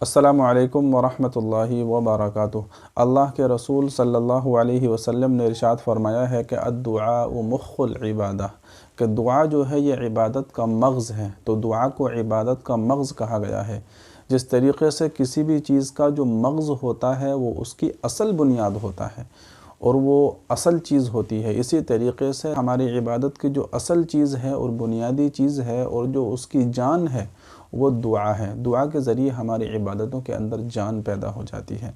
السلام علیکم ورحمۃ اللہ وبرکاتہ۔ اللہ کے رسول صلی اللہ علیہ وسلم نے ارشاد فرمایا ہے کہ الدعاء مخ العبادہ، کہ دعا جو ہے یہ عبادت کا مغز ہے۔ تو دعا کو عبادت کا مغز کہا گیا ہے۔ جس طریقے سے کسی بھی چیز کا جو مغز ہوتا ہے وہ اس کی اصل بنیاد ہوتا ہے اور وہ اصل چیز ہوتی ہے، اسی طریقے سے ہماری عبادت کی جو اصل چیز ہے اور بنیادی چیز ہے اور جو اس کی جان ہے وہ دعا ہے۔ دعا کے ذریعے ہماری عبادتوں کے اندر جان پیدا ہو جاتی ہے۔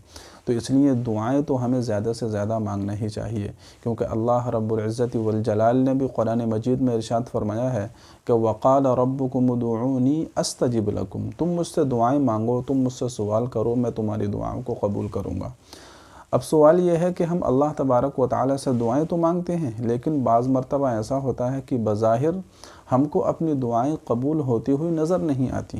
تو اس لیے دعائیں تو ہمیں زیادہ سے زیادہ مانگنا ہی چاہیے، کیونکہ اللہ رب العزت والجلال نے بھی قرآن مجید میں ارشاد فرمایا ہے کہ وَقَالَ رَبُّكُمُ ادْعُونِي أَسْتَجِبْ لَكُمْ، تم مجھ سے دعائیں مانگو، تم مجھ سے سوال کرو، میں تمہاری دعاؤں کو قبول کروں گا۔ اب سوال یہ ہے کہ ہم اللہ تبارک و تعالیٰ سے دعائیں تو مانگتے ہیں، لیکن بعض مرتبہ ایسا ہوتا ہے کہ بظاہر ہم کو اپنی دعائیں قبول ہوتی ہوئی نظر نہیں آتی۔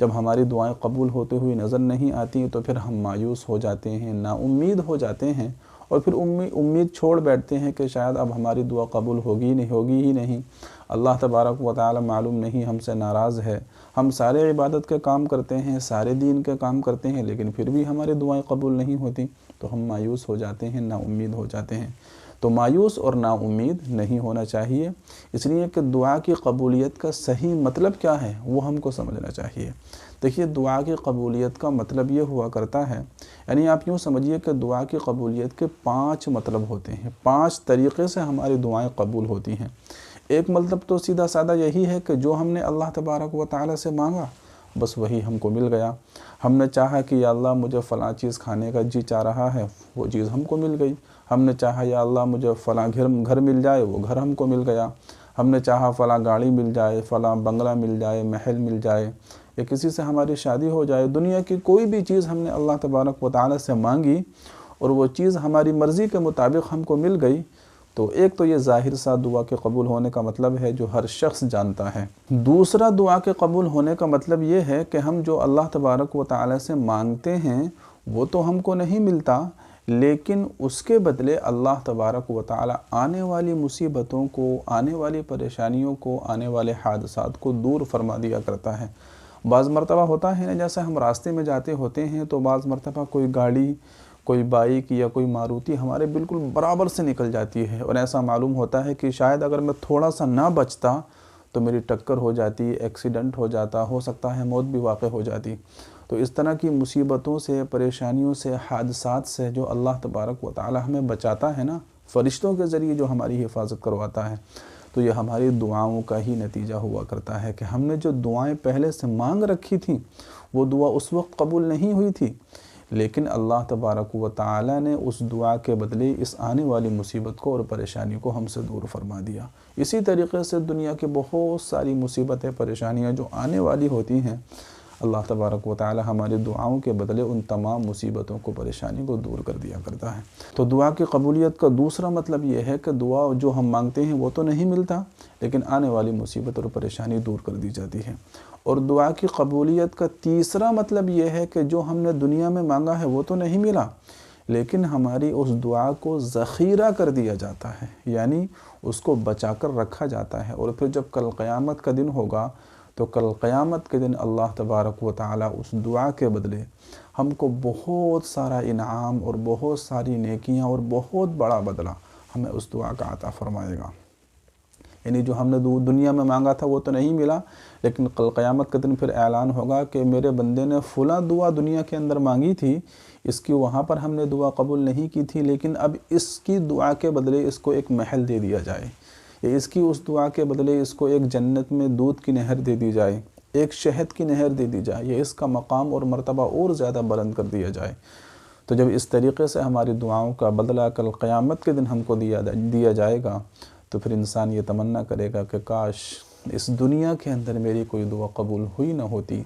جب ہماری دعائیں قبول ہوتی ہوئی نظر نہیں آتی تو پھر ہم مایوس ہو جاتے ہیں، نا امید ہو جاتے ہیں، اور پھر امید چھوڑ بیٹھتے ہیں کہ شاید اب ہماری دعا قبول ہوگی ہی نہیں۔ اللہ تبارک و تعالیٰ معلوم نہیں ہم سے ناراض ہے۔ ہم سارے عبادت کے کام کرتے ہیں، سارے دین کے کام کرتے ہیں، لیکن پھر بھی ہماری دعائیں قبول نہیں ہوتی، تو ہم مایوس ہو جاتے ہیں، نا امید ہو جاتے ہیں۔ تو مایوس اور نا امید نہیں ہونا چاہیے، اس لیے کہ دعا کی قبولیت کا صحیح مطلب کیا ہے وہ ہم کو سمجھنا چاہیے۔ دیکھیے، دعا کی قبولیت کا مطلب یہ ہوا کرتا ہے، یعنی آپ یوں سمجھیے کہ دعا کی قبولیت کے 5 مطلب ہوتے ہیں، 5 طریقے سے ہماری دعائیں قبول ہوتی ہیں۔ ایک مطلب تو سیدھا سادہ یہی ہے کہ جو ہم نے اللہ تبارک و تعالیٰ سے مانگا بس وہی ہم کو مل گیا۔ ہم نے چاہا کہ یا اللہ مجھے فلاں چیز کھانے کا جی چاہ رہا ہے، وہ چیز ہم کو مل گئی۔ ہم نے چاہا یا اللہ مجھے فلاں گھر مل جائے، وہ گھر ہم کو مل گیا۔ ہم نے چاہا فلاں گاڑی مل جائے، فلاں بنگلہ مل جائے، محل مل جائے، یا کسی سے ہماری شادی ہو جائے۔ دنیا کی کوئی بھی چیز ہم نے اللہ تبارک و تعالیٰ سے مانگی اور وہ چیز ہماری مرضی کے مطابق ہم کو مل گئی، تو ایک تو یہ ظاہر سا دعا کے قبول ہونے کا مطلب ہے جو ہر شخص جانتا ہے۔ دوسرا دعا کے قبول ہونے کا مطلب یہ ہے کہ ہم جو اللہ تبارک و تعالیٰ سے مانگتے ہیں وہ تو ہم کو نہیں ملتا، لیکن اس کے بدلے اللہ تبارک و تعالیٰ آنے والی مصیبتوں کو، آنے والی پریشانیوں کو، آنے والے حادثات کو دور فرما دیا کرتا ہے۔ بعض مرتبہ ہوتا ہے نا، جیسے ہم راستے میں جاتے ہوتے ہیں تو بعض مرتبہ کوئی گاڑی، کوئی بائک یا کوئی ماروتی ہمارے بالکل برابر سے نکل جاتی ہے، اور ایسا معلوم ہوتا ہے کہ شاید اگر میں تھوڑا سا نہ بچتا تو میری ٹکر ہو جاتی، ایکسیڈنٹ ہو جاتا، ہو سکتا ہے موت بھی واقع ہو جاتی۔ تو اس طرح کی مصیبتوں سے، پریشانیوں سے، حادثات سے جو اللہ تبارک و تعالی ہمیں بچاتا ہے نا، فرشتوں کے ذریعے جو ہماری حفاظت کرواتا ہے، تو یہ ہماری دعاؤں کا ہی نتیجہ ہوا کرتا ہے کہ ہم نے جو دعائیں پہلے سے مانگ رکھی تھیں وہ دعا اس وقت قبول نہیں ہوئی تھی، لیکن اللہ تبارک و تعالی نے اس دعا کے بدلے اس آنے والی مصیبت کو اور پریشانی کو ہم سے دور فرما دیا۔ اسی طریقے سے دنیا کی بہت ساری مصیبتیں، پریشانیاں جو آنے والی ہوتی ہیں، اللہ تبارک و تعالی ہماری دعاؤں کے بدلے ان تمام مصیبتوں کو، پریشانی کو دور کر دیا کرتا ہے۔ تو دعا کی قبولیت کا دوسرا مطلب یہ ہے کہ دعا جو ہم مانگتے ہیں وہ تو نہیں ملتا، لیکن آنے والی مصیبت اور پریشانی دور کر دی جاتی ہے۔ اور دعا کی قبولیت کا تیسرا مطلب یہ ہے کہ جو ہم نے دنیا میں مانگا ہے وہ تو نہیں ملا، لیکن ہماری اس دعا کو ذخیرہ کر دیا جاتا ہے، یعنی اس کو بچا کر رکھا جاتا ہے، اور پھر جب کل قیامت کا دن ہوگا تو کل قیامت کے دن اللہ تبارک و تعالی اس دعا کے بدلے ہم کو بہت سارا انعام اور بہت ساری نیکیاں اور بہت بڑا بدلہ ہمیں اس دعا کا عطا فرمائے گا۔ یعنی جو ہم نے دنیا میں مانگا تھا وہ تو نہیں ملا، لیکن کل قیامت کے دن پھر اعلان ہوگا کہ میرے بندے نے فلاں دعا دنیا کے اندر مانگی تھی، اس کی وہاں پر ہم نے دعا قبول نہیں کی تھی، لیکن اب اس کی دعا کے بدلے اس کو ایک محل دے دیا جائے، یا اس کی اس دعا کے بدلے اس کو ایک جنت میں دودھ کی نہر دے دی جائے، ایک شہد کی نہر دے دی جائے، یا اس کا مقام اور مرتبہ اور زیادہ بلند کر دیا جائے۔ تو جب اس طریقے سے ہماری دعاؤں کا بدلہ کل قیامت کے دن ہم کو دیا جائے گا، تو پھر انسان یہ تمنا کرے گا کہ کاش اس دنیا کے اندر میری کوئی دعا قبول ہوئی نہ ہوتی،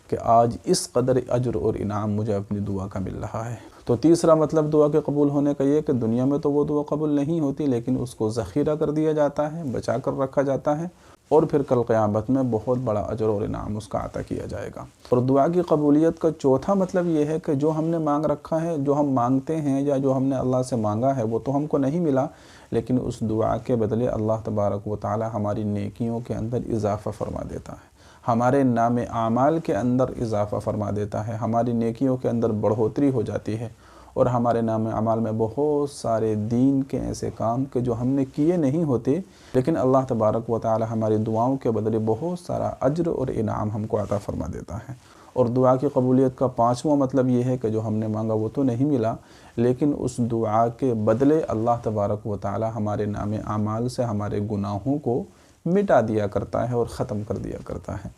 کہ آج اس قدر اجر اور انعام مجھے اپنی دعا کا مل رہا ہے۔ تو تیسرا مطلب دعا کے قبول ہونے کا یہ کہ دنیا میں تو وہ دعا قبول نہیں ہوتی، لیکن اس کو ذخیرہ کر دیا جاتا ہے، بچا کر رکھا جاتا ہے، اور پھر کل قیامت میں بہت بڑا اجر اور انعام اس کا عطا کیا جائے گا۔ اور دعا کی قبولیت کا چوتھا مطلب یہ ہے کہ جو ہم نے مانگ رکھا ہے، جو ہم مانگتے ہیں یا جو ہم نے اللہ سے مانگا ہے وہ تو ہم کو نہیں ملا، لیکن اس دعا کے بدلے اللہ تبارک و تعالی ہماری نیکیوں کے اندر اضافہ فرما دیتا ہے، ہمارے نام اعمال کے اندر اضافہ فرما دیتا ہے، ہماری نیکیوں کے اندر بڑھوتری ہو جاتی ہے، اور ہمارے نام اعمال میں بہت سارے دین کے ایسے کام کہ جو ہم نے کیے نہیں ہوتے، لیکن اللہ تبارک و تعالی ہماری دعاؤں کے بدلے بہت سارا اجر اور انعام ہم کو عطا فرما دیتا ہے۔ اور دعا کی قبولیت کا پانچواں مطلب یہ ہے کہ جو ہم نے مانگا وہ تو نہیں ملا، لیکن اس دعا کے بدلے اللہ تبارک و تعالی ہمارے نام اعمال سے ہمارے گناہوں کو مٹا دیا کرتا ہے اور ختم کر دیا کرتا ہے۔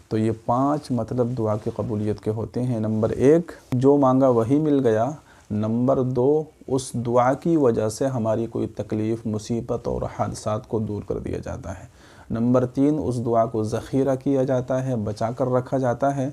تو یہ 5 مطلب دعا کی قبولیت کے ہوتے ہیں۔ نمبر 1، جو مانگا وہی مل گیا۔ نمبر 2، اس دعا کی وجہ سے ہماری کوئی تکلیف، مصیبت اور حادثات کو دور کر دیا جاتا ہے۔ نمبر 3، اس دعا کو ذخیرہ کیا جاتا ہے، بچا کر رکھا جاتا ہے،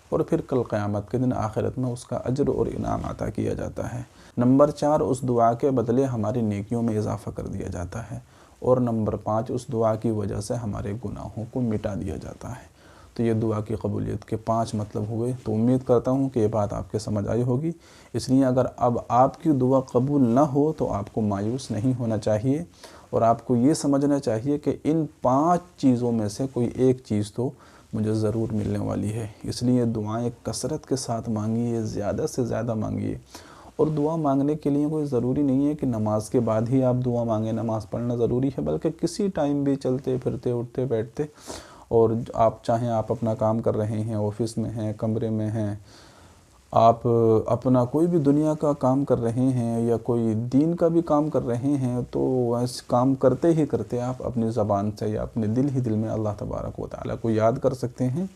اور پھر کل قیامت کے دن آخرت میں اس کا اجر اور انعام عطا کیا جاتا ہے۔ نمبر 4، اس دعا کے بدلے ہماری نیکیوں میں اضافہ کر دیا جاتا ہے۔ اور نمبر 5، اس دعا کی وجہ سے ہمارے گناہوں کو مٹا دیا جاتا ہے۔ تو یہ دعا کی قبولیت کے 5 مطلب ہوئے۔ تو امید کرتا ہوں کہ یہ بات آپ کے سمجھ آئی ہوگی۔ اس لیے اگر اب آپ کی دعا قبول نہ ہو تو آپ کو مایوس نہیں ہونا چاہیے، اور آپ کو یہ سمجھنا چاہیے کہ ان 5 چیزوں میں سے کوئی ایک چیز تو مجھے ضرور ملنے والی ہے۔ اس لیے دعائیں کثرت کے ساتھ مانگیے، زیادہ سے زیادہ مانگیے۔ اور دعا مانگنے کے لیے کوئی ضروری نہیں ہے کہ نماز کے بعد ہی آپ دعا مانگیں، نماز پڑھنا ضروری ہے، بلکہ کسی ٹائم بھی چلتے پھرتے اٹھتے بیٹھتے، اور آپ چاہیں آپ اپنا کام کر رہے ہیں، آفس میں ہیں، کمرے میں ہیں، آپ اپنا کوئی بھی دنیا کا کام کر رہے ہیں یا کوئی دین کا بھی کام کر رہے ہیں، تو اس کام کرتے ہی کرتے آپ اپنی زبان سے یا اپنے دل میں اللہ تبارک و تعالیٰ کو یاد کر سکتے ہیں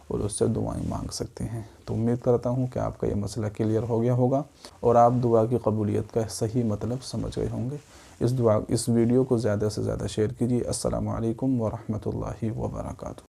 اور اس سے دعائیں مانگ سکتے ہیں۔ تو امید کرتا ہوں کہ آپ کا یہ مسئلہ کلیئر ہو گیا ہوگا اور آپ دعا کی قبولیت کا صحیح مطلب سمجھ گئے ہوں گے۔ اس ویڈیو کو زیادہ سے زیادہ شیئر کیجیے۔ السلام علیکم ورحمۃ اللہ وبرکاتہ۔